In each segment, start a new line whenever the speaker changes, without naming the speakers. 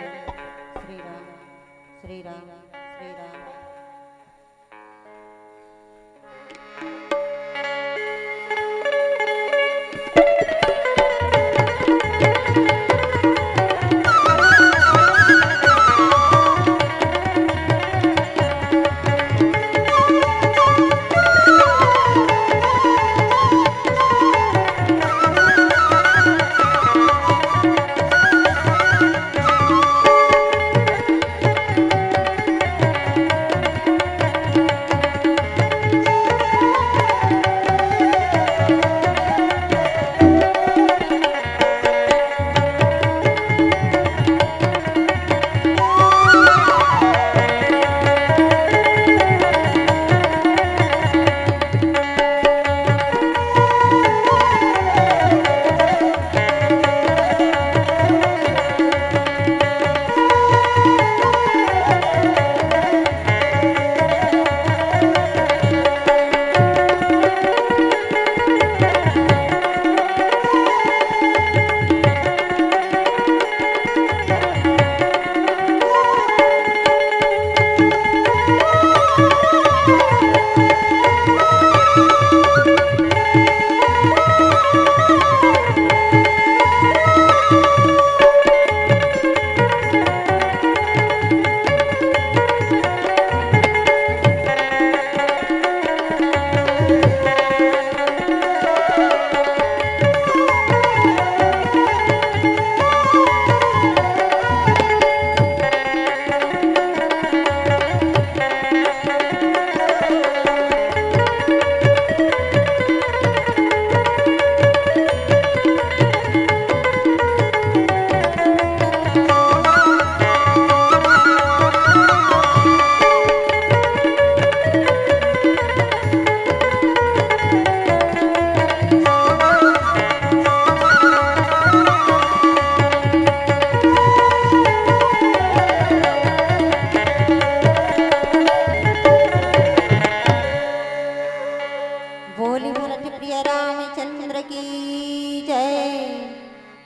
श्री राम श्री राम श्री राम।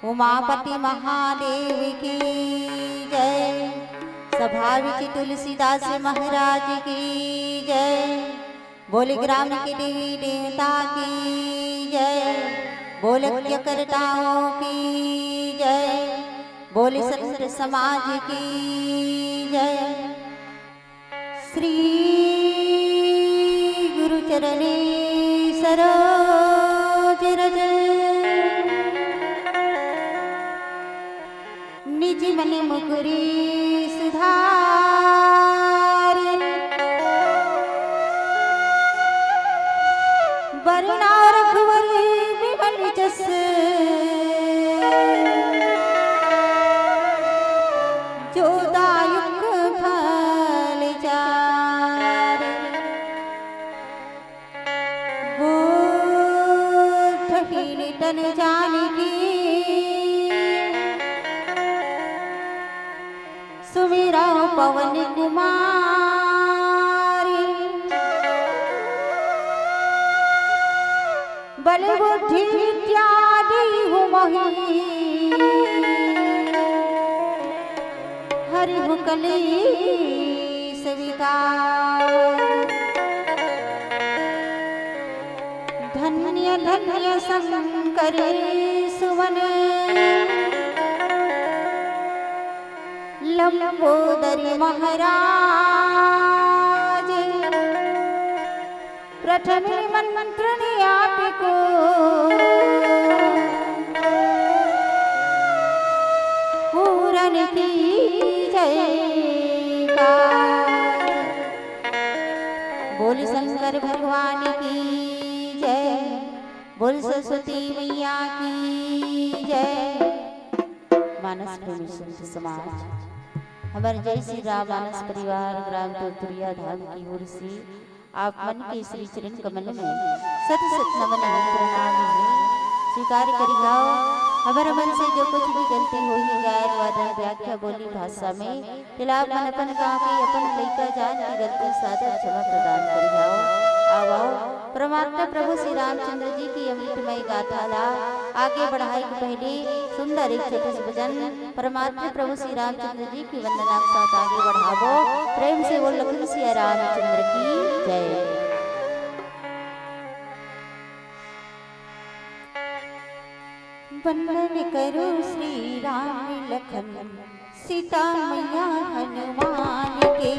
उमापति महादेव की जय। सभा विच तुलसीदास महाराज की जय। बोले ग्राम के देवी देवता की जय। बोले यज्ञकर्ताओं की जय। बोले संत समाज की जय। श्री गुरु चरणे सरोज रज निज मन मुकुरी सुधार। वरुणा रघुवर विमल जस जो दायुक फल चार। बूढ़हीन तन जानकी सुमिरा पवन कुमारी। बल बुद्धि विद्या देहु मोहि हरिहु कलेश विकार। धन्य धन्य शंकर सुवन लंबोदरी महाराज। प्रथम मंत्र आपको पूरन की जयकार। बोल शंकर भगवान की जय। बोल सरस्वती मैया की जय। मानस प्रेमी संत समाज हमारे जय श्री राम मानस परिवार ग्राम तुरतुरिया धाम की ओर से आप मन के श्री चरण कमल में सत सत नमन प्रणाम स्वीकार करिगाओ। हमारे मन से जो कुछ भी गलती हो ही गायन वादन व्याख्या बोली भाषा में तिलाप मन अपन का के अपन लइका जान की गलती सादर क्षमा प्रदान करिगाओ। आओ परमात्मा प्रभु श्री रामचंद्र जी की अमृतमय गाथा ला आगे बढ़ाए के पहले सुंदर एक छोटे से भजन परमात्मा प्रभु श्री रामचंद्र जी की वंदना के साथ आगे बढ़ावो। प्रेम से बोल लखन सिया रामचंद्र की जय। वंदन करो श्री राम लखन सीता मैया हनुमान के।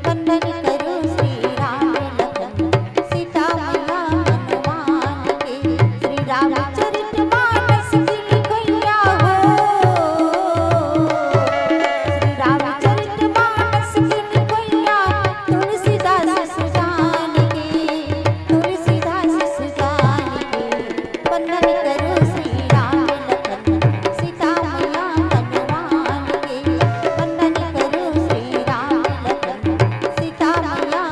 वंदन करो श्री राम लखन सीता मैया हनुमान के। श्री रामचरित मानस की लिखैया हो। श्री रामचरित मानस की लिखैया तुलसीदास सुजान के। तुलसीदास सुजान के। वंदन करो श्री राम लखन सीता मैया हनुमान के। वंदन करो श्री राम लखन सीता मैया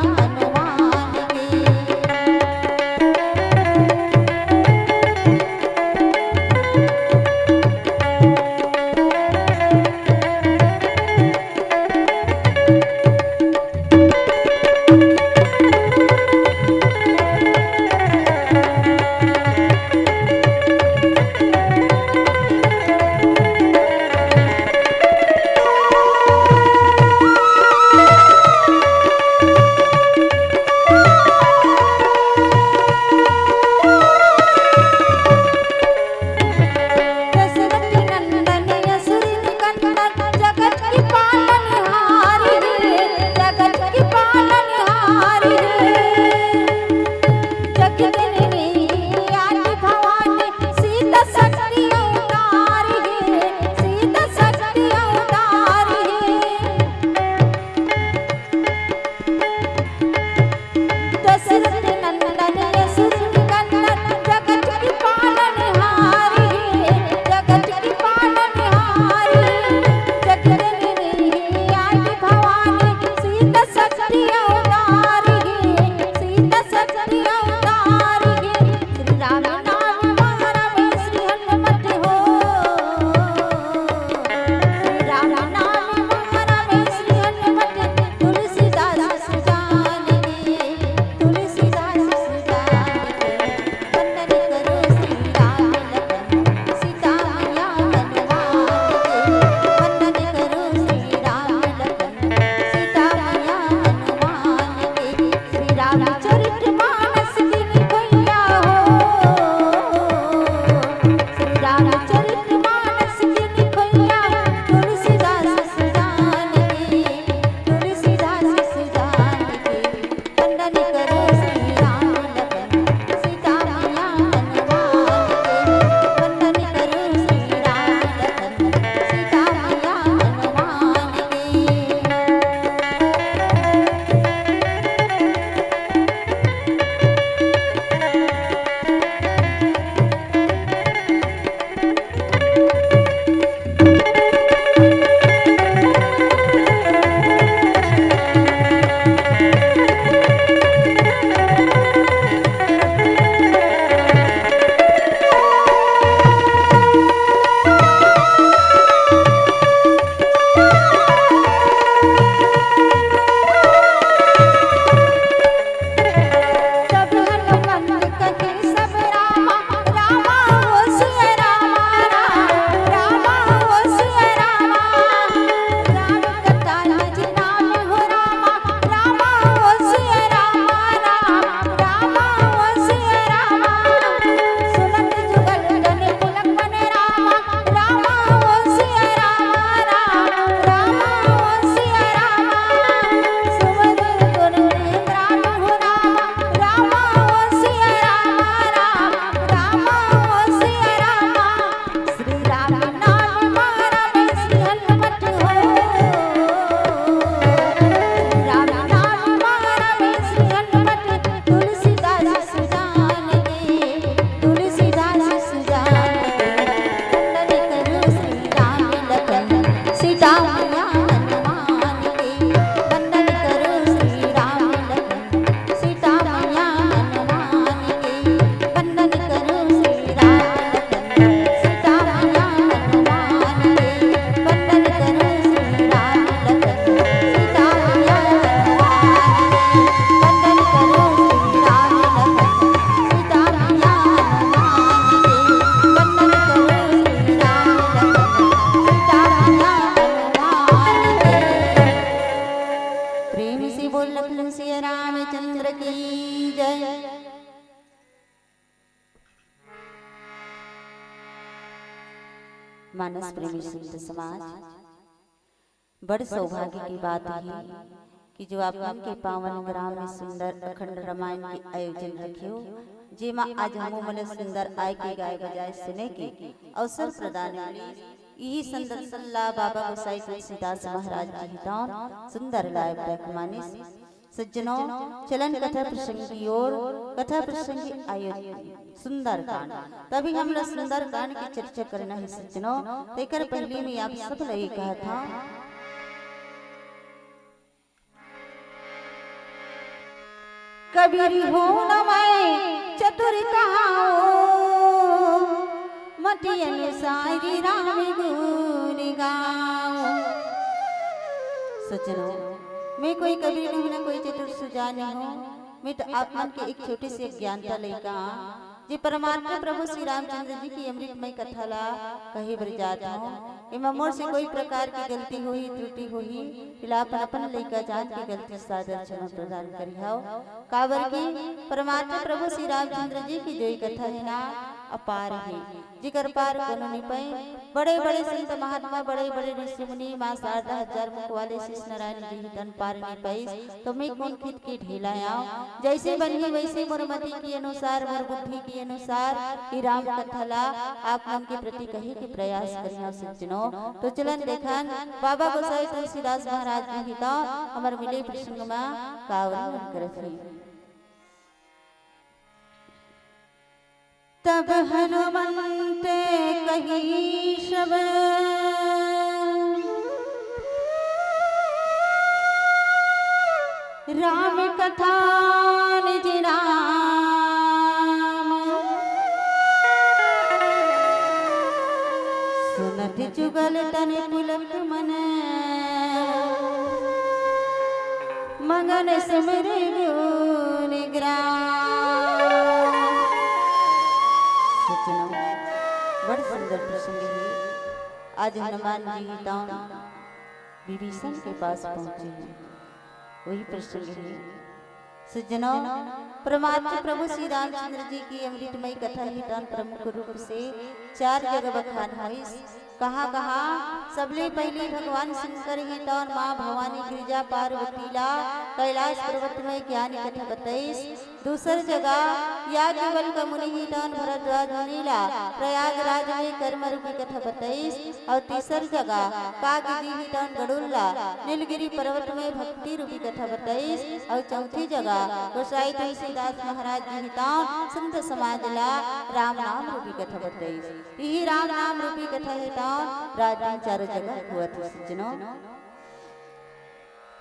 मानस प्रेमी संत समाज, बड़ सौभाग्य की बात है कि जो आप के पावन ग्राम में सुंदर अखंड रामायण के आयोजन रखियो, जेमा आज हम मन सुंदर आय के गाय बजाय सुने के अवसर प्रदान मिली। यही सुंदर सल्ला बाबा गोसाई तुलसीदास महाराज जी हितान सुंदर लाइव बैकमानिस सज्जनों, चलन कथा प्रसंग की ओर। कथा प्रसंग की आयोजन सुंदर कांड, तभी हम लोग सुंदर कांड की चर्चा करना है सज्जनों। तेकर पहले में आप सब लगे कहा था, कबीर हो न मैं चतुर कहाओ, मति अनुसारी राम गुण गाओ। सज्जनों, मैं कोई कबीर नहीं ना कोई चतुर सुजा नहीं हूँ, मैं तो आप मन के एक छोटे से ज्ञानता लेका जी परमात्मा प्रभु श्री रामचंद्र जी की अमृतमय कथा ला कही बर जात हूँ। इमा मोर से कोई प्रकार की गलती हुई त्रुटि हुई फिलहाल अपन लेका जान की गलती सादर क्षमा प्रदान करी हाओ। काबर की परमात्मा प्रभु श्री रामचंद्र जी की जो कथा है ना अपार है, जिकर पार कोनो नहीं पाए। बड़े बड़े संत महात्मा, बड़े बड़े ऋषि मुनि, मां शारदा हजार मुख वाले शिष नारायण जी तन पार नहीं पाई, तो मैं कौन खिद के ढेलाया। जैसे बनी वैसे मोर मति के अनुसार, मोर बुद्धि के अनुसार ही राम कथा ला आप मन के प्रति कहे के प्रयास करिया सज्जनों। तो चलन देखन बाबा गोसाई तुलसीदास महाराज जी हिता हमर मिले प्रसंग में कावरी करत है। तब हनुमंत कही शब्द, राम कथा निज नाम, सुनत जुगल तन पुलक मन, मगन सिमर गुण ग्राम। बड़ सुंदर प्रसंग है। आज हनुमान जी टाउन विभीषण के पास पहुंचे हैं, वही प्रसंग है सज्जनों। परमात्मा प्रभु श्री रामचंद्र जी की अमृतमय कथा हितान प्रमुख रूप से 4 जगह बखान हुई। कहाँ कहाँ सबले पहले भगवान शंकर हितान माँ भवानी गिरिजा पार्वती ला कैलाश पर्वत में ज्ञान कथा बताइस। दूसर जगह याज्ञवल का मुनि हितान भरद्वाज मुनि ला प्रयागराज में कर्म रूपी कथा बताइस। और तीसर जगह कागजी हितान गड़ुल्ला नीलगिरी पर्वत में भक्ति रूपी कथा बताइस। और चौथी जगह गोसाई तुलसीदास महाराज जी हितान संत समाज ला राम नाम रूपी कथा बताइस। यही राम नाम रूपी कथा हितान राजन 4 जगह हुआ था सज्जनों।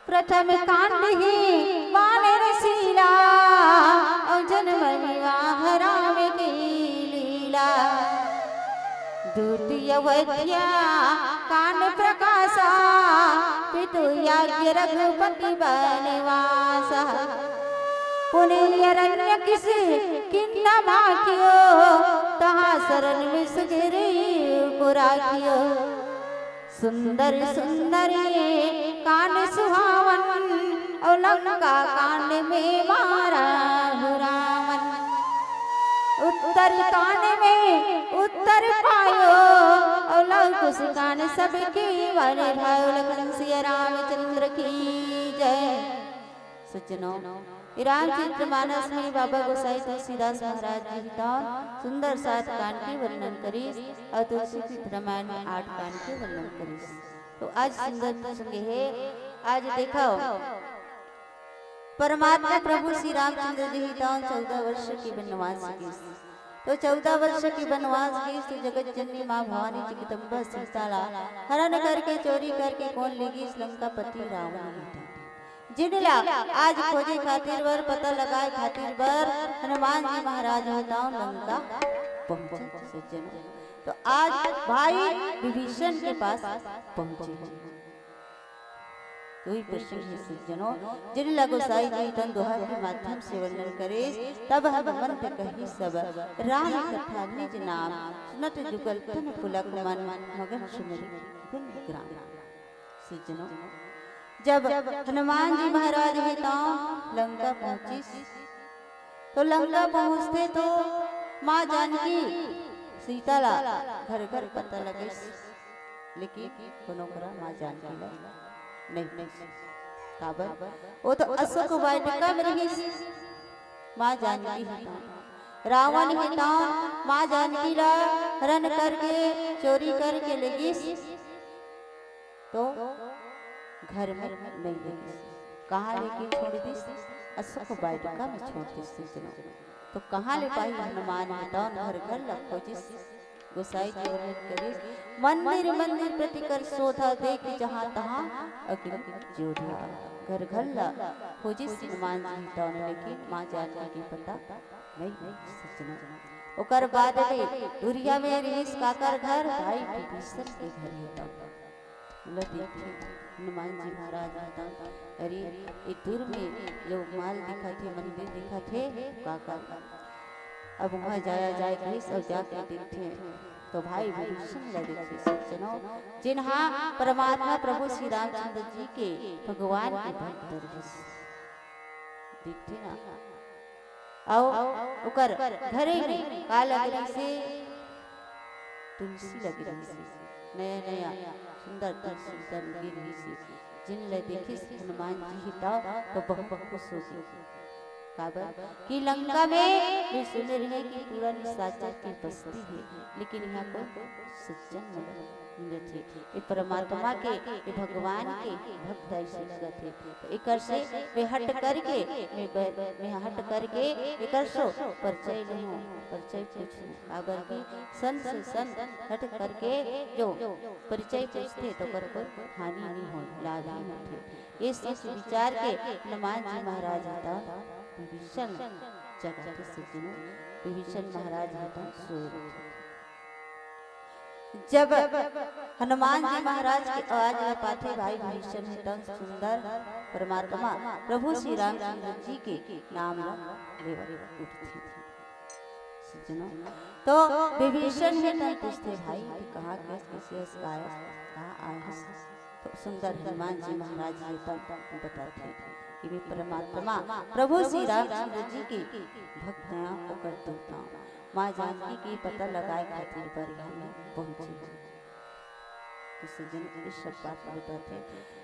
प्रथम कांड ही वानर शीला, और जन्म विवाह राम की लीला। द्वितीय वध्या कांड प्रकाशा, पितु याज्ञ रघुपति बनवासा। पुण्य अरण्य किस किन्ना माखियो, तहाँ शरण में सुग्रीव को राखियो। सुंदर सुंदर कांड सुहावन, और लंका कांड में मारा रावण। उत्तर कांड में उत्तर पायो, और लंकुश कांड सबकी वन भायो। लखन सिया रामचंद्र की जय। सज्जनों, रामचरित मानस में बाबा गोसाई तुलसीदास महाराज जी हितान सुंदर 7 कांड के वर्णन करीस, और तुलसी रामायण में 8 कांड के वर्णन करीस। तो आज सुंदर प्रसंग है। आज देखो परमात्मा प्रभु श्री रामचंद्र जी हितान 14 वर्ष की वनवास की। तो 14 वर्ष की वनवास की तो जगत जननी माँ भवानी जगदम्बा सीता ला हरण करके चोरी करके कौन लेगी इस लंका पति रावण। जिनला आज खोजे खातिर बर पता लगाए खातिर बर हनुमान जी महाराज हितान लंका पहुंचे सज्जनों। तो आज भाई विभीषण के पास पहुंचे। कोई प्रसंग है सज्जनों, जिनला गोसाई जी हितान दोहा के माध्यम से वर्णन करे। तब हनुमंत कही सब, राम कथा निज नाम, सुनत जुगल तन पुलक मन, मगन सिमर गुण ग्राम। सज्जनों, जब हनुमान जी महाराज हितान लंका पहुंची, तो लंका पहुंचते तो माँ जानकी सीताला घर घर पता लगे, लेकिन कोनो करा माँ जानकी ला नहीं काबर वो तो अशोक वाटिका में रही माँ जानकी है। रावण है तो माँ जानकी ला हरण करके चोरी करके लगी तो घर में नहीं लगी, कहाँ लेके छोड़ दी? अशोक वाटिका में छोड़ दी। तो कहाँ ले पाई हनुमान बताओ घर घर लखो जिस गोसाई जी वर्णन करे, मंदिर मंदिर प्रतिकर शोधा देख जहाँ तहाँ अग्नि जोधा। घर घर ला खोजिस हनुमान जी तो लेकिन माँ जानकी की पता नहीं सजना। ओकर बाद में दुरिया में रहीस काकर घर भाई विभीषण के घर है। लो देखिए हनुमान जी महाराज आता, अरे ये दूर में जो माल दिखा थे, मंदिर दिखा थे काका, अब वहाँ जाया जाए कहीं और जाके देखते तो भाई विभीषण लगे थे सज्जनों, जिन्हा परमात्मा प्रभु श्री रामचंद्र जी के भगवान के भक्त दिखते ना। आओ उकर घरे में काला से तुलसी लगी रही से, नया नया सुंदर तुलसी लगी रही से, जिन ले देखे हनुमान जी हिता तो बहुत खुश हो गए। काबर कि लंका में भी सुन रहे कि पूरा निशाचर की बस्ती है, लेकिन यहाँ कोई सज्जन मिले थे, ये परमात्मा के ये भगवान के भक्त ऐसे लगे थे। तो एकर से वे हट करके मैं हट करके एकर सो परिचय लूँ, परिचय पूछूं। काबर की संत से संत हट करके जो परिचय पूछते तो कर कोई हानि नहीं हो, लाभ ही होते। ये सोच विचार के हनुमान जी महाराज आता विभीषण जगत के सज्जनों, विभीषण महाराज आता सोए। जब हनुमान जी महाराज की आवाज में पाते भाई विभीषण है सुंदर परमात्मा प्रभु श्री रामचंद्र जी के नाम ले उठती थी सज्जनों। तो विभीषण है तन पूछते भाई कहाँ कैसे कहाँ आए? तो सुंदर हनुमान जी महाराज ये तब बताते कि मैं परमात्मा प्रभु श्री रामचंद्र जी के भक्त को कर देता हूँ। माँ जानकी की पता लगाए खातिर पर पहुंचे तो सज्जन इस सब बात बताते।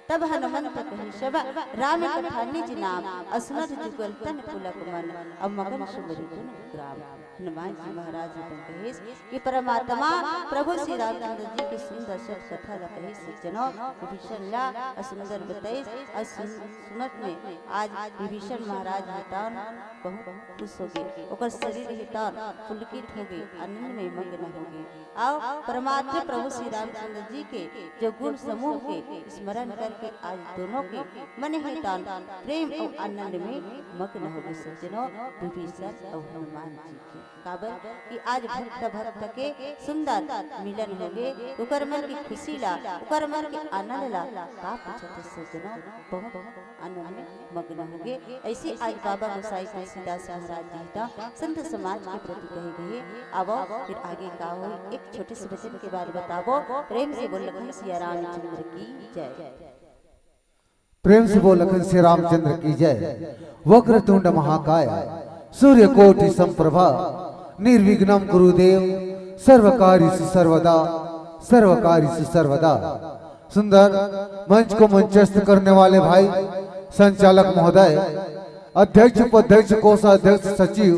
तब हनुमंत कहे सब राम कथा निज नाम, असुनत जुगल तन पुलक मन, अब मगन सुमरि गुण ग्राम। हनुमान जी महाराज कहे कि परमात्मा प्रभु श्री रामचंद्र जी की सुंदर सब कथा लगे सज्जनों। विभीषण ला सुंदर बताई और सुनत में आज विभीषण महाराज हितान बहुत खुश हो गए, ओकर शरीर हितान पुलकित हो गए, आनंद में मग्न हो गए। आओ परमात्मा प्रभु श्री रामचंद्र जी के जो गुण समूह के स्मरण करके आज दोनों के मन हितान प्रेम और आनंद में मग्न हो गए सज्जनों। विभीषण और हनुमान जी के काबर कि आज भक्त भक्त के सुंदर मिलन हो गए, उकर मन की खुशी ला, उकर मन के आनंद ला का पूछते सज्जनों, बहुत आनंद में मग्न हो गए। ऐसे आज बाबा गोसाई तुलसीदास महाराज जी का संत समाज के प्रति कहे गए। अब फिर आगे का हो एक छोटे से वचन के बाद बताओ। प्रेम से बोल लखन सिया रामचंद्र की जय।
प्रेम से बोल लखन सिया रामचंद्र की जय। वक्रतुंड महाकाय सूर्यकोटि संप्रभा निर्विघ्नं गुरुदेव सर्वकार्येषु सर्वदा सर्वकार्येषु सर्वदा। सुंदर मंच को मंचस्थ करने वाले भाई संचालक महोदय, अध्यक्ष उपाध्यक्ष कोषाध्यक्ष सचिव,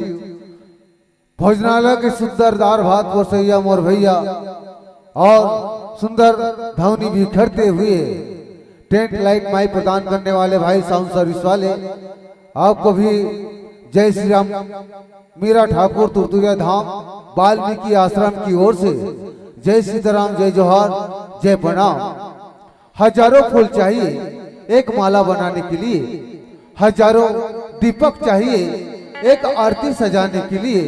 भोजनालय के सुंदर दार भात पोसैया मोर भैया और सुंदर धवनी बिखरते हुए टेंट लाइट माइक प्रदान करने वाले भाई साउंड सर्विस वाले, आपको भी जय श्री राम। मीरा ठाकुर तुरतुरिया धाम वाल्मीकि आश्रम की ओर से जय सीताराम, जय जोहार, जय प्रणाम। हजारों फूल चाहिए एक माला बनाने के लिए, हजारों दीपक चाहिए एक आरती सजाने के लिए,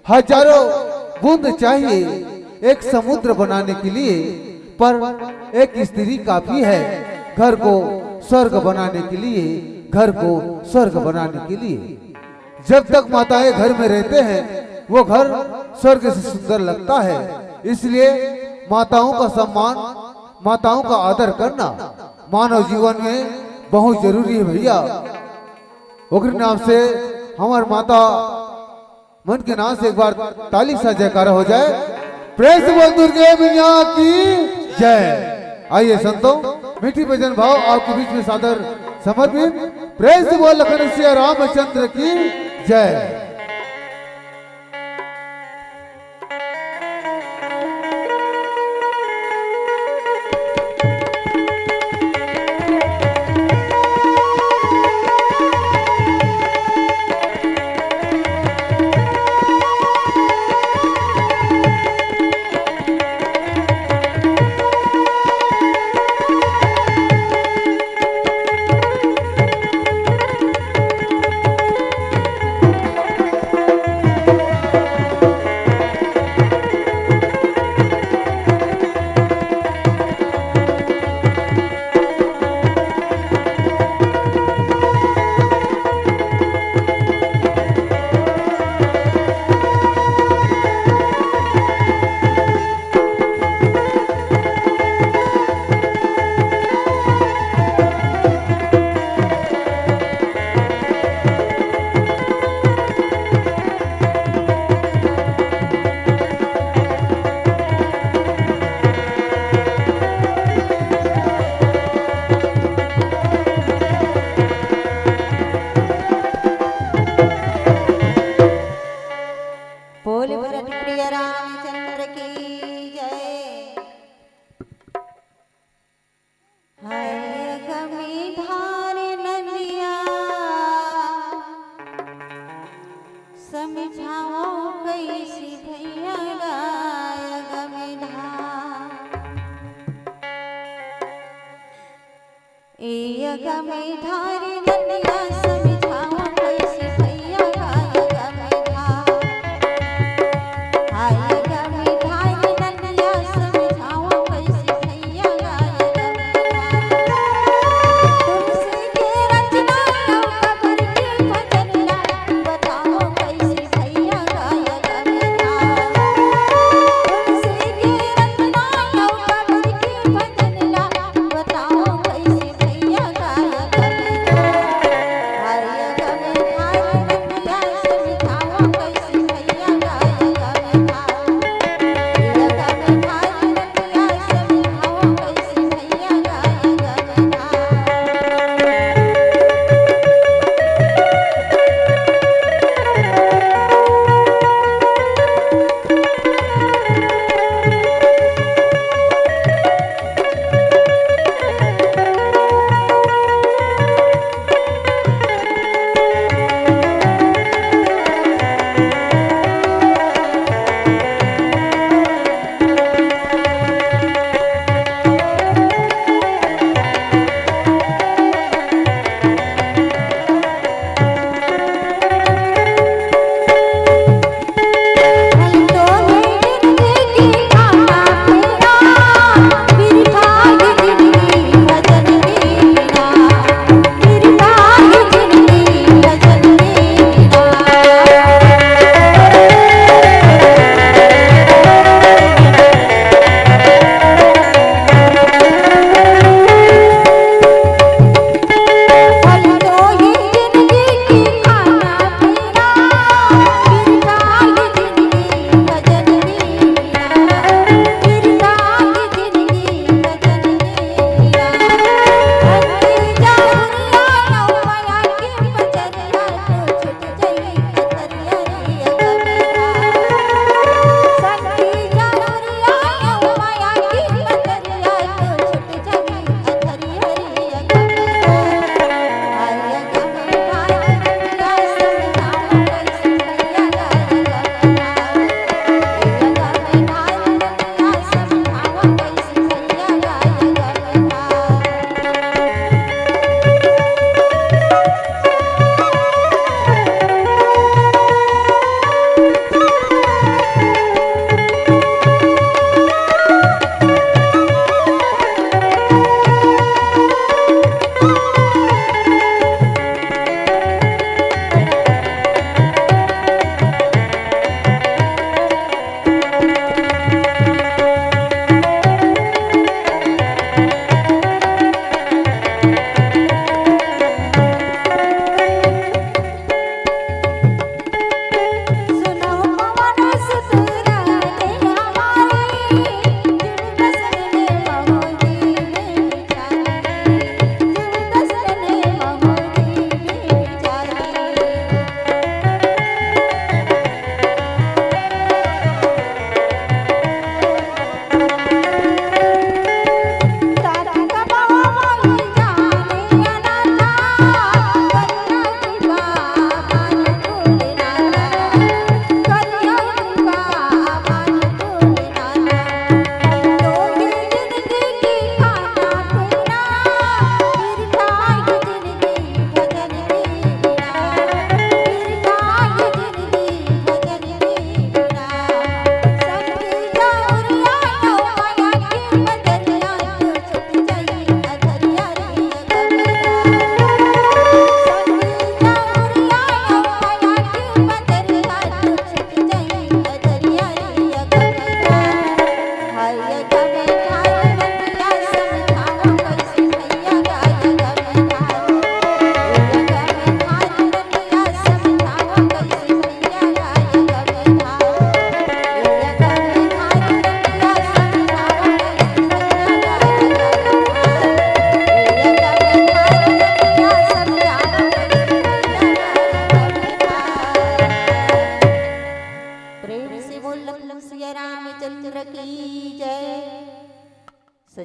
हजारों बूंद चाहिए एक समुद्र बनाने के लिए, पर एक स्त्री काफी है घर को स्वर्ग बनाने के लिए, घर को स्वर्ग बनाने के लिए। जब तक माताएं घर में रहते हैं वो घर स्वर्ग से सुंदर लगता है। इसलिए माताओं का सम्मान, माताओं का आदर करना मानव जीवन में बहुत जरूरी है भैया। ओकरे नाम से हमार माता मन के नाम से एक बार ताली सा जयकारा हो जाए। प्रेस बोल दुर्गे मैया की जय। आइए संतों, मीठी भजन भाव आपके बीच में सादर समर्पित। प्रेस बोल लखन सिया रामचंद्र की जय।
बोल भरत प्रिय रामचंद्र की जय। हाय गमी धार नदिया समझाओ कैसी भैया गाय गमी धार ए गमी धार नदिया समझाओ कैसी भैया गाय गमी धार। हाय गमी धार नदिया समझाओ कैसी भैया गाय गमी धार। तुलसी के रचना कबर के भजनिया बताओ कैसी भैया गाय गमी धार। तुलसी के रचना कबर के भजनिया बताओ कैसी भैया गाय गमी धार।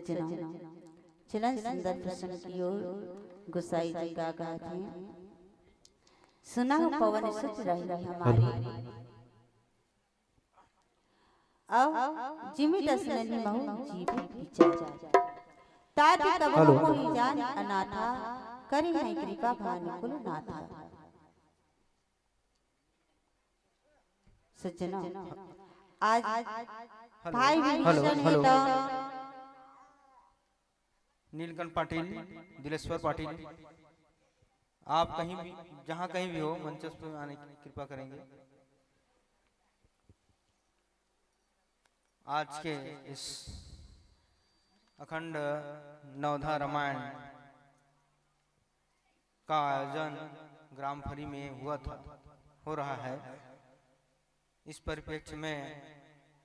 सज्जनों, चलन सुंदर प्रश्न की ओर गुसाई जी का गात है। सुना हो पवन सुत रही हमारी, अब जिमि दसननी महु जीव विचार, ताति कबहु मोहि जान अनाथा, करि हैं कृपा भानुकुल नाथा। सज्जनों, आज भाई विभीषण है तो
नीलकंठ पाटिल, दिलेश्वर पाटिल, आप कहीं भी जहां कहीं भी हो मंच पर आने की कृपा करेंगे। आज के इस अखंड नवधा रामायण का आयोजन ग्राम फरी में हो रहा है। इस परिप्रेक्ष्य में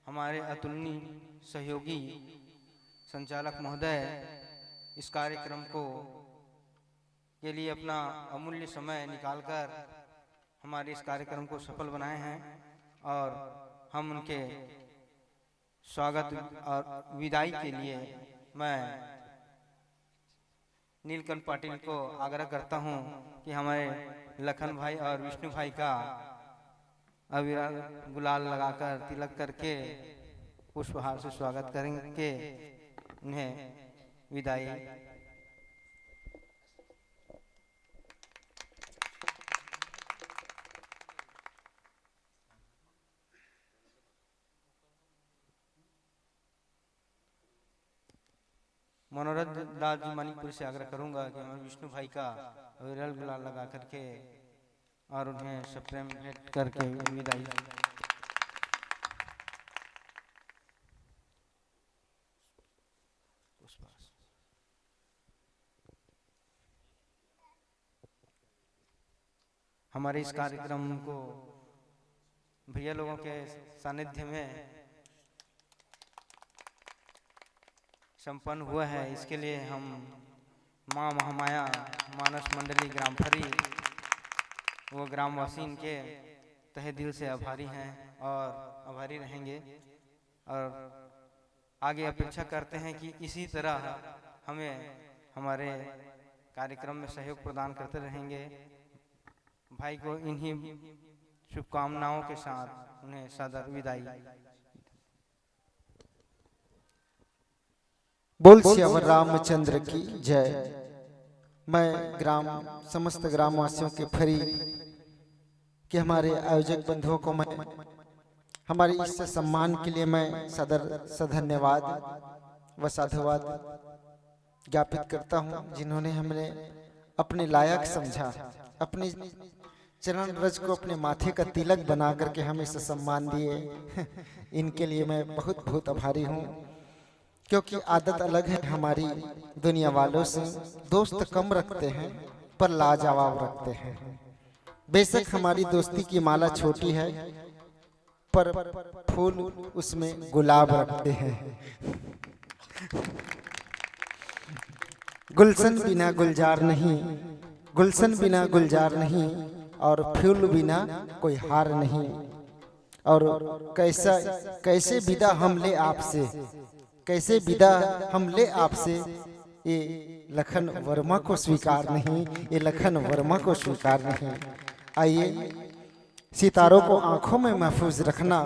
हमारे अतुलनीय सहयोगी संचालक महोदय इस कार्यक्रम को के लिए अपना अमूल्य समय निकालकर हमारे इस कार्यक्रम को सफल बनाए हैं और हम उनके स्वागत और विदाई के लिए मैं नीलकंठ पाटिल को आग्रह करता हूं कि हमारे लखन भाई और विष्णु भाई का अविरल गुलाल लगाकर तिलक करके पुष्पहार से स्वागत करेंगे, उन्हें विदाई। मनोरथ दास जी मणिपुर से आग्रह करूंगा कि मैं विष्णु भाई का अविरल गुलाल लगा करके और उन्हें सप्रेम भेंट करके विदाई। हमारे इस कार्यक्रम को भैया लोगों के सानिध्य में संपन्न हुआ है, इसके लिए हम माँ महामाया मानस मंडली ग्राम फरी वो ग्रामवासी इनके तहे दिल से आभारी हैं और आभारी रहेंगे और आगे अपेक्षा करते हैं कि इसी तरह हमें हमारे कार्यक्रम में सहयोग प्रदान करते रहेंगे। भाई को इन्हीं शुभकामनाओं के साथ उन्हें सादर विदाई।
बोल श्यावर रामचंद्र की जय। मैं समस्त ग्रामवासियों के फरी के हमारे आयोजक बंधुओं को मैं हमारे इस सम्मान के लिए मैं सधन्यवाद व साधुवाद ज्ञापित करता हूं, जिन्होंने हमने अपने लायक समझा, अपने चरण रज को अपने माथे का तिलक बना करके हमें इसे सम्मान दिए। इनके लिए मैं बहुत बहुत आभारी हूं, क्योंकि आदत अलग है हमारी दुनिया वालों से। दोस्त कम रखते हैं पर लाजवाब रखते हैं। बेशक हमारी दोस्ती की माला छोटी है पर फूल उसमें गुलाब रखते हैं। गुलशन बिना गुलजार नहीं, गुलशन बिना गुलजार नहीं, और फूल बिना कोई हार नहीं। और कैसे विदा हम ले आपसे, कैसे विदा हम ले आपसे, ये लखन वर्मा को स्वीकार नहीं, ये लखन वर्मा को स्वीकार नहीं। आइए सितारों को आंखों में महफूज रखना,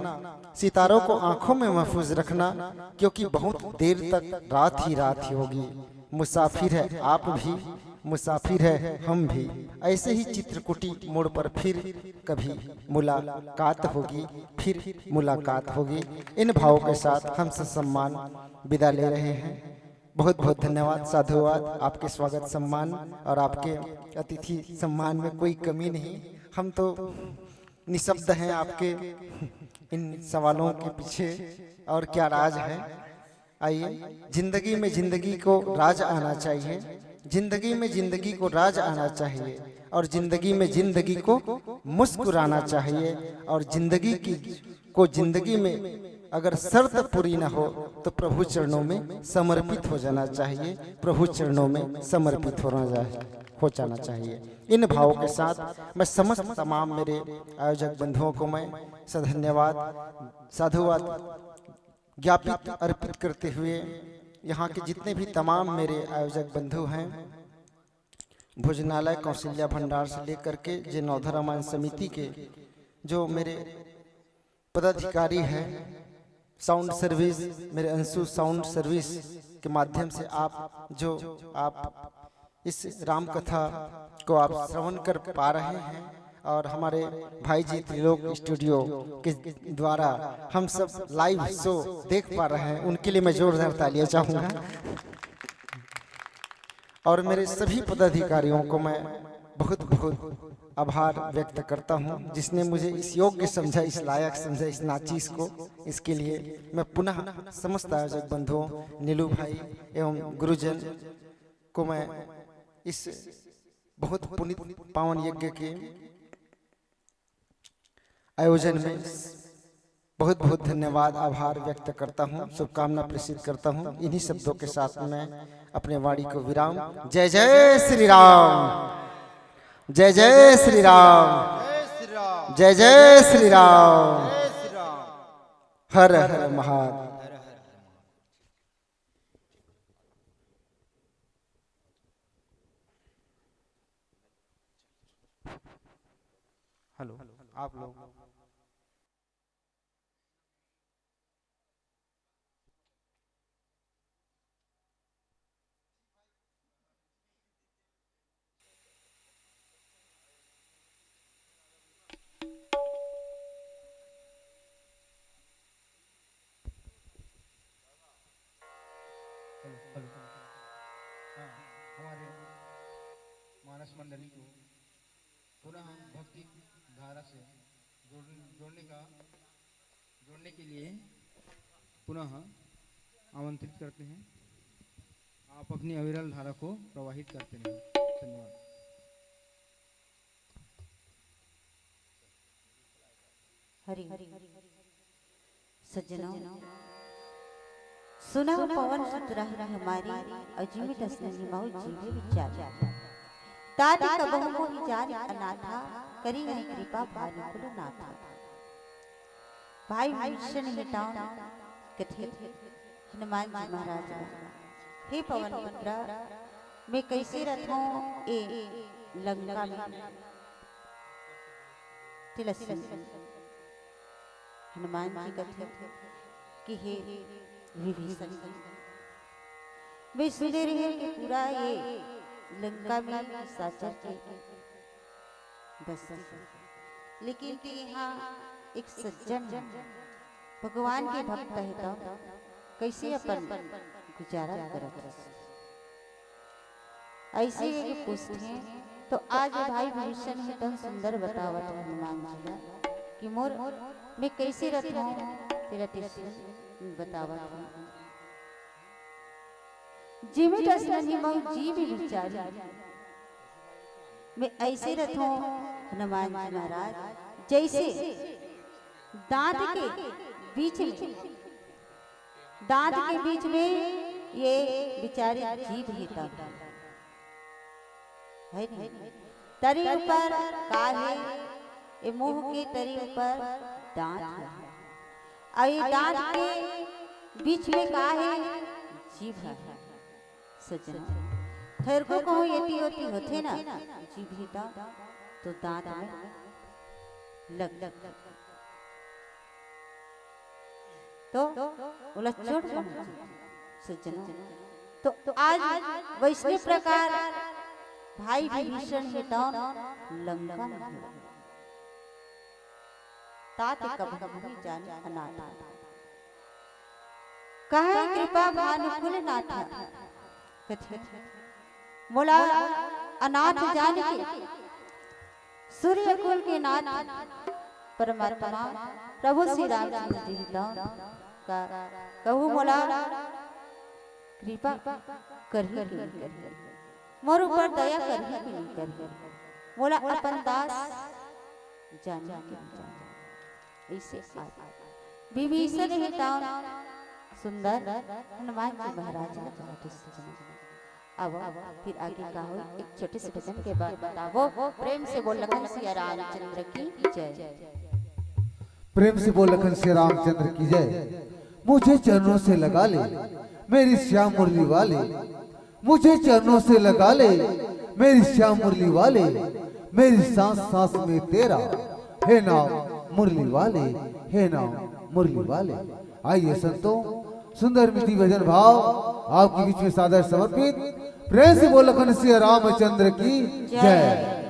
सितारों को आंखों में महफूज रखना, क्योंकि बहुत देर तक रात ही होगी। मुसाफिर है आप भी, मुसाफिर है हम भी। ऐसे ही चित्रकूटी मोड़ पर फिर कभी मुलाकात होगी, फिर मुलाकात होगी। इन भावों के साथ हम सम्मान विदा ले रहे हैं। बहुत बहुत धन्यवाद, साधुवाद। आपके स्वागत सम्मान और आपके अतिथि सम्मान में कोई कमी नहीं। हम तो निशब्द हैं आपके इन सवालों के पीछे, और क्या राज है। आइए, जिंदगी में जिंदगी को राज आना चाहिए, जिंदगी में जिंदगी को राज आना चाहिए, और जिंदगी में जिंदगी को मुस्कुराना चाहिए। और जिंदगी को जिंदगी में अगर शर्त पूरी ना हो तो प्रभु चरणों में समर्पित हो जाना चाहिए, प्रभु चरणों में समर्पित हो जाना चाहिए। इन भावों के साथ मैं समस्त तमाम मेरे आयोजक बंधुओं को मैं सधन्यवाद साधुवाद ज्ञापित अर्पित करते हुए यहाँ के जितने भी तमाम मेरे आयोजक बंधु हैं, भोजनालय कौशल्या भंडार से लेकर के जीर्णोद्धार रामायण समिति के जो मेरे पदाधिकारी हैं, साउंड सर्विस, मेरे अंशु साउंड सर्विस के माध्यम से आप इस राम कथा को आप श्रवण कर पा रहे हैं, और हमारे भाई जी त्रिलोक स्टूडियो के द्वारा हम सब लाइव शो देख पा रहे हैं, उनके लिए मैं जोरदार तालियां चाहूँगा। और मेरे सभी पदाधिकारियों को मैं बहुत बहुत आभार व्यक्त करता हूं, जिसने मुझे इस योग्य समझा, इस लायक समझा, इस नाचीज को। इसके लिए मैं पुनः समस्त आयोजक बंधुओं, नीलू भाई एवं गुरुजन को मैं इस बहुत पुनीत पावन यज्ञ के आयोजन में बहुत बहुत धन्यवाद, आभार व्यक्त करता हूं, शुभकामना प्रेषित करता हूं। इन्हीं शब्दों के साथ मैं अपने वाणी को विराम। जय जय श्री राम, जय जय श्री राम, जय जय श्री राम, हर हर महादेव।
हेलो, आप लोग
हमारे मानस मंडली को पुनः भक्ति धारा से जोड़ने के लिए पुनः आमंत्रित करते हैं। आप अपनी अविरल धारा को प्रवाहित करते रहें। धन्यवाद।
हरि सज्जनों, सुना पवन सुतराही हमारी अजीमित असली मऊ जीवे विचार ताति कबहु मोहि जानि अनाथा करी है कृपा भानुकुल नाथा। भाई विभीषण हेटाऊं कथे हनुमान जी महाराज, हे पवन पुत्र, मैं कैसे रहूं ए लंका में तिलस्मी। हनुमान जी कथे कि हे विभीषण, वे सुने रहे कि पूरा ये लंका में साचर के बस्ती, लेकिन यहाँ एक सज्जन भगवान के भक्त है, तो कैसे अपन गुजारा करत ऐसे ये पूछते हैं। तो आज भाई विभीषण है तो सुंदर बतावत हनुमान जी कि मोर मैं कैसे रहूं तेरा टिस्सन बतावत हूं। जीवित असली मऊ जीव विचारी, मैं ऐसे रहूं हनुमान जी महाराज जैसे दांत के बीच में ये बेचारे जीव हेता है नहीं। तरी ऊपर का है, ये मुंह के तरी ऊपर दांत है, और ये दांत के बीच में का है, जीभ है। सज्जन थर को कहो यति होती होते ना जीभ हेता तो दांत में लग तो बोला चोट सज्जनों। तो आज वैष्णव प्रकार भाई विभीषण हेटाओ लंका में ताते कभी जाने अनाथा कहे कृपा भानुकुल नाथा। कथे मोला अनाथ जान के सूर्य कुल के नाथ परमात्मा प्रभु श्री रामचंद्र जी का कहू मोला कृपा कर मोर ऊपर दया कर ही नहीं कर मोला अपन दास जान के ऐसे विभीषण हेताओ सुंदर हनुमान जी महाराज अब फिर आगे का हो एक छोटे से भजन के बाद बताओ। प्रेम से बोल लखन सिया रामचंद्र की जय।
प्रेम से बोल लखन श्री रामचंद्र की जय। मुझे चरणों से लगा ले मेरी श्याम मुरली वाले, मुझे चरणों से लगा ले मेरी श्याम मुरली वाले, मेरी सांस सांस में तेरा है नाम मुरली वाले, है नाम मुरली वाले। आइए संतों, सुंदर मिठी भजन भाव आपके बीच में सादर समर्पित। प्रेम से बोल लखन सिया रामचंद्र की जय।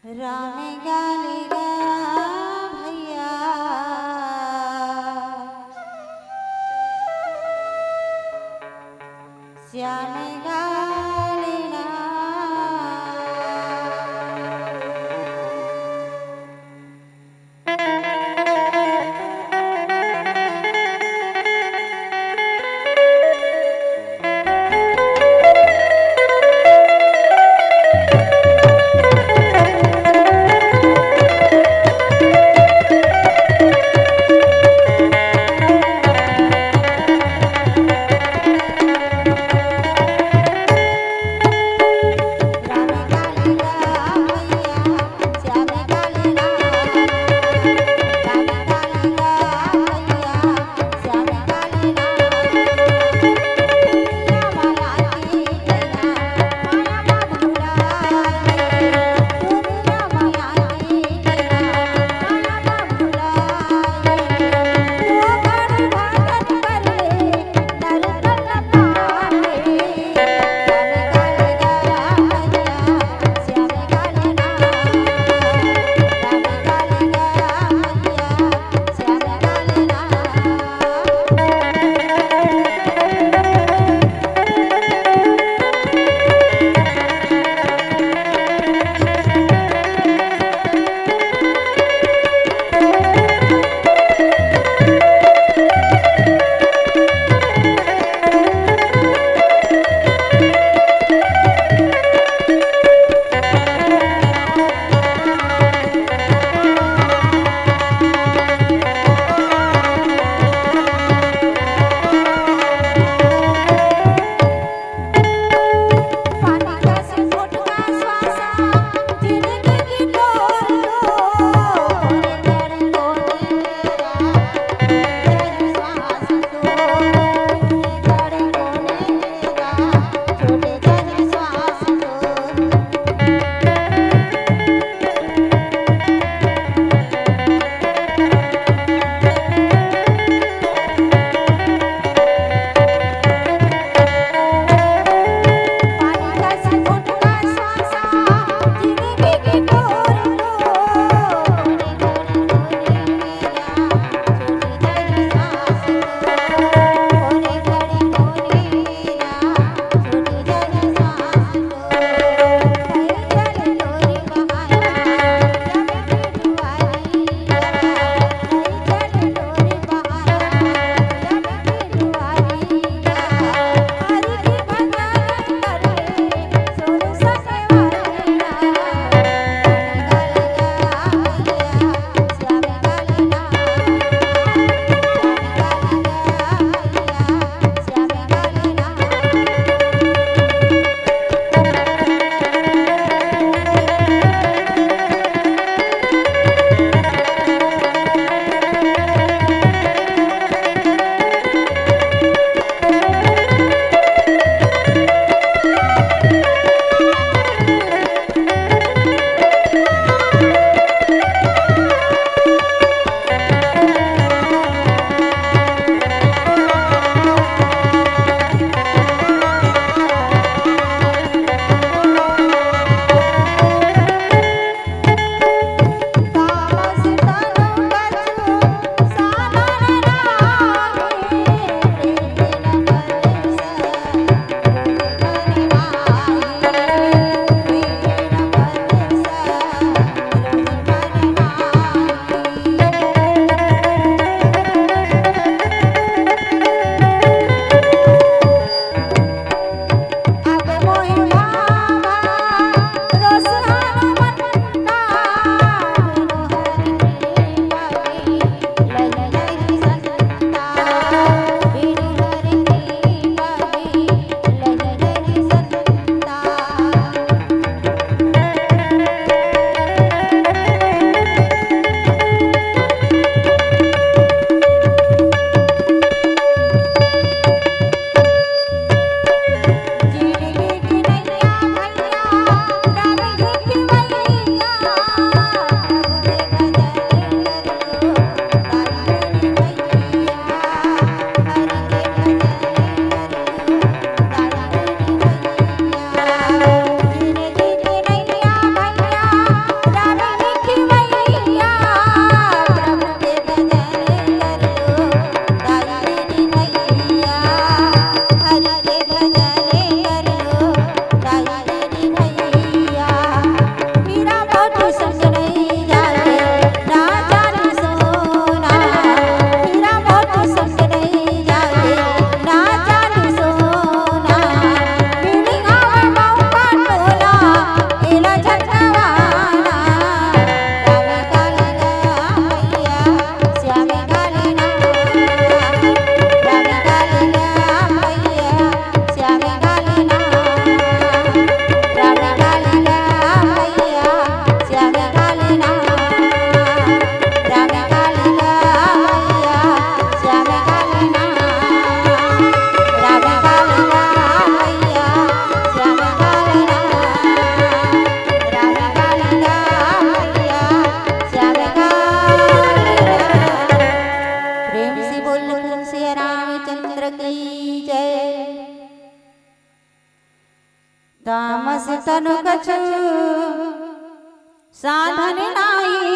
राम गाले गा भैया श्याम गाले ना की जय। तामस तनु कछु साधन नाई,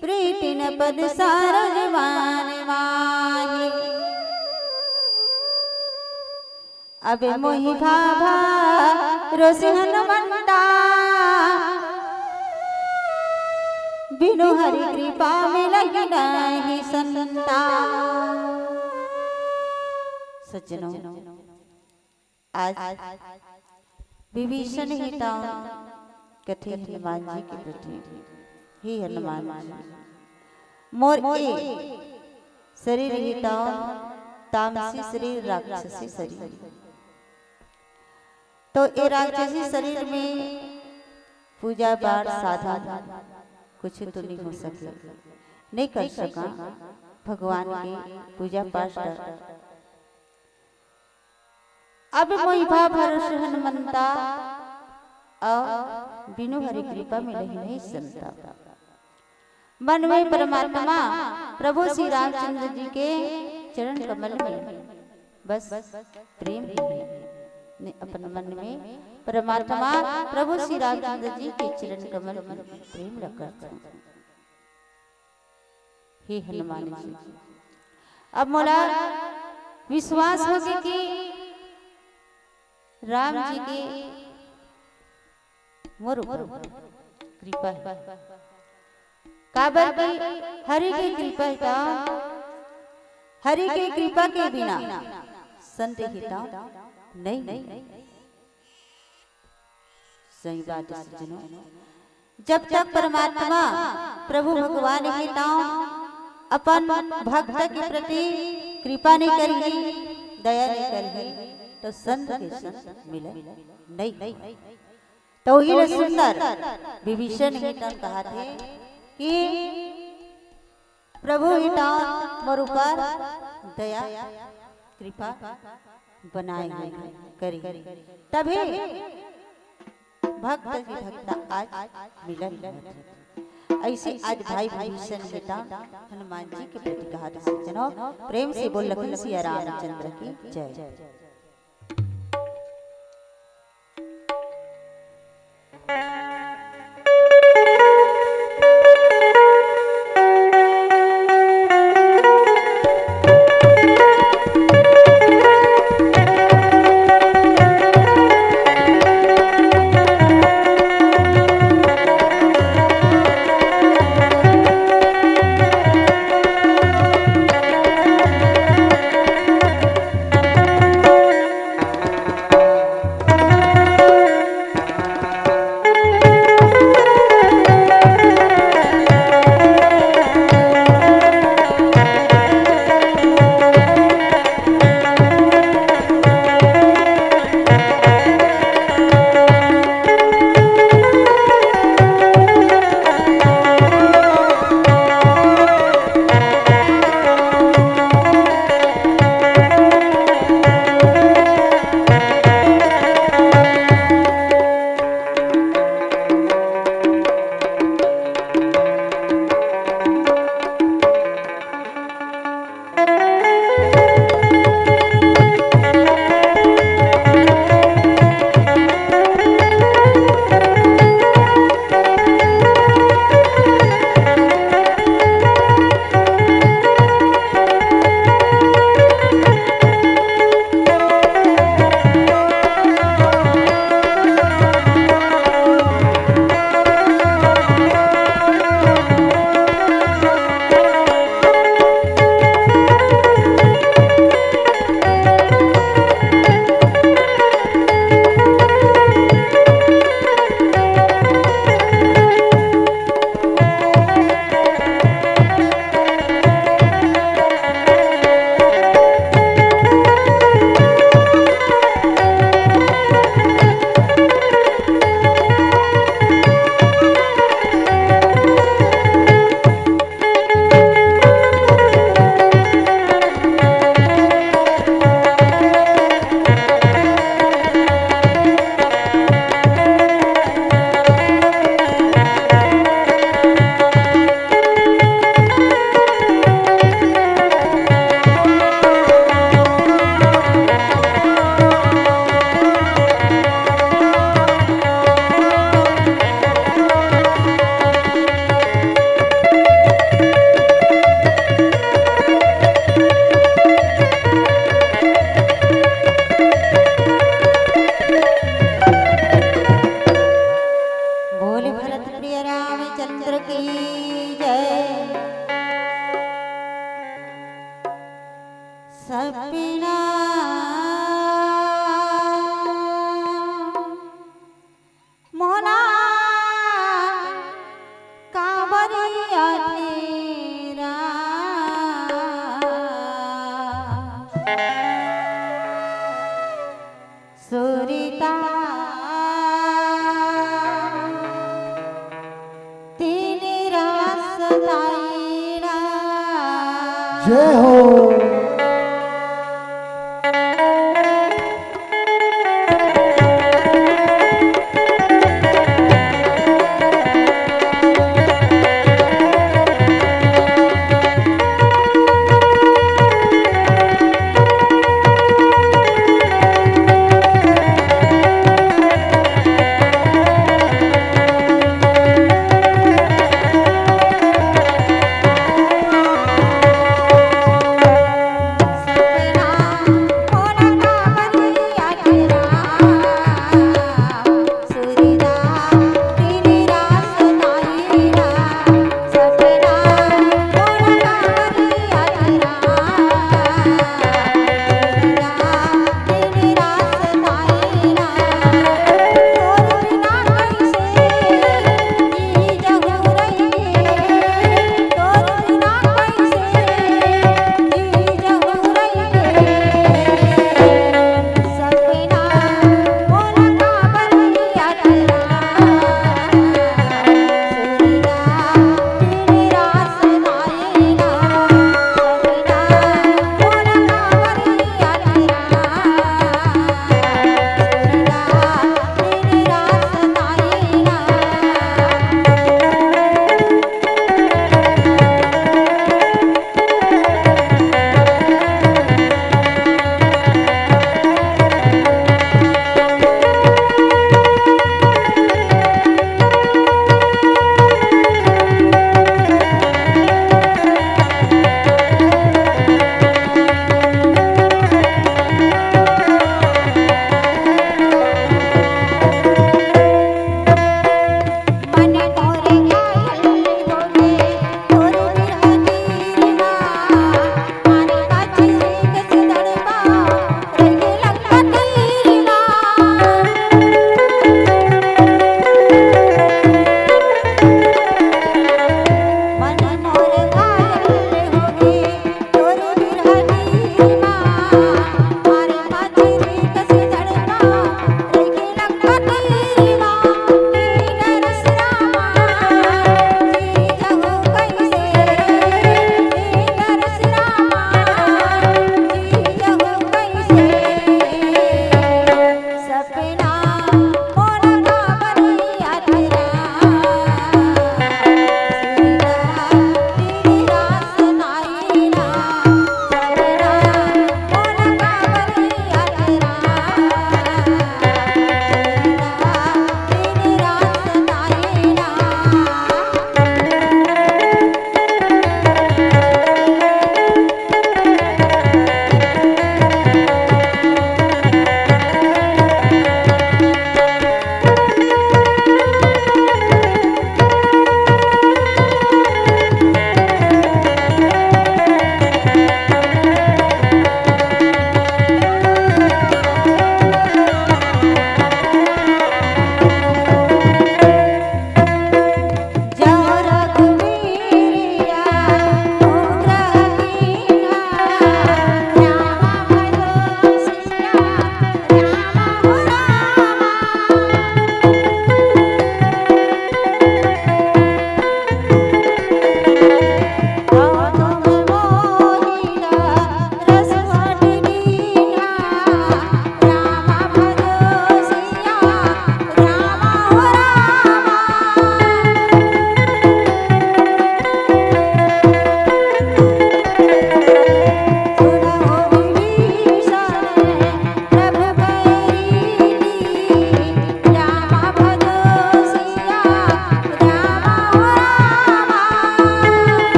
प्रीतिन पद सारजवान माही। अबे मोहि भाभा रोसि हनुमंता, बिनु हरि कृपा मिलहि नहीं संता। सज्जनों, आज विभीषण हिताओं कथे हनुमान जी के प्रति। ही हनुमान जी मोर ए शरीर हिताओं तामसी शरीर राक्षसी शरीर। तो ए राक्षसी शरीर में पूजा पाठ साधन कुछ तो नहीं हो सके, नहीं कर सका भगवान के पूजा पाठ। अब मोहि भाव भरोसे हनुमंता, और बिनु हरि कृपा मिलहि नहीं संता। मन में परमात्मा प्रभु श्री रामचंद्र जी के चरण कमल में बस प्रेम है। अपन मन में परमात्मा प्रभु श्री रामचंद्र जी के चरण कमल में प्रेम रखकर हे हनुमान जी। अब मोला विश्वास हो गया कि राम जी के मोर कृपा है। काबर की हरि की कृपा हिता, हरि की कृपा के बिना संत हिता नहीं। सही बात है सज्जनों, जब तक परमात्मा प्रभु भगवान हिता अपन भक्त के प्रति कृपा नहीं करेगी, दया नहीं करेगी, तो संत के संत मिले नहीं। तो ये सुंदर विभीषण हिता कहा थे कि प्रभु हिता मोर ऊपर दया कृपा बनाए करी, तभी भक्त की भक्ता आज मिलन। ऐसे आज भाई विभीषण हिता हनुमान जी के प्रति कहा था। सज्जनों, प्रेम से बोल लखन सिया रामचंद्र की जय। सपना मोना कांवरिया तेरा सुरिता तीन रस ताईरा
जय हो।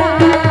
राम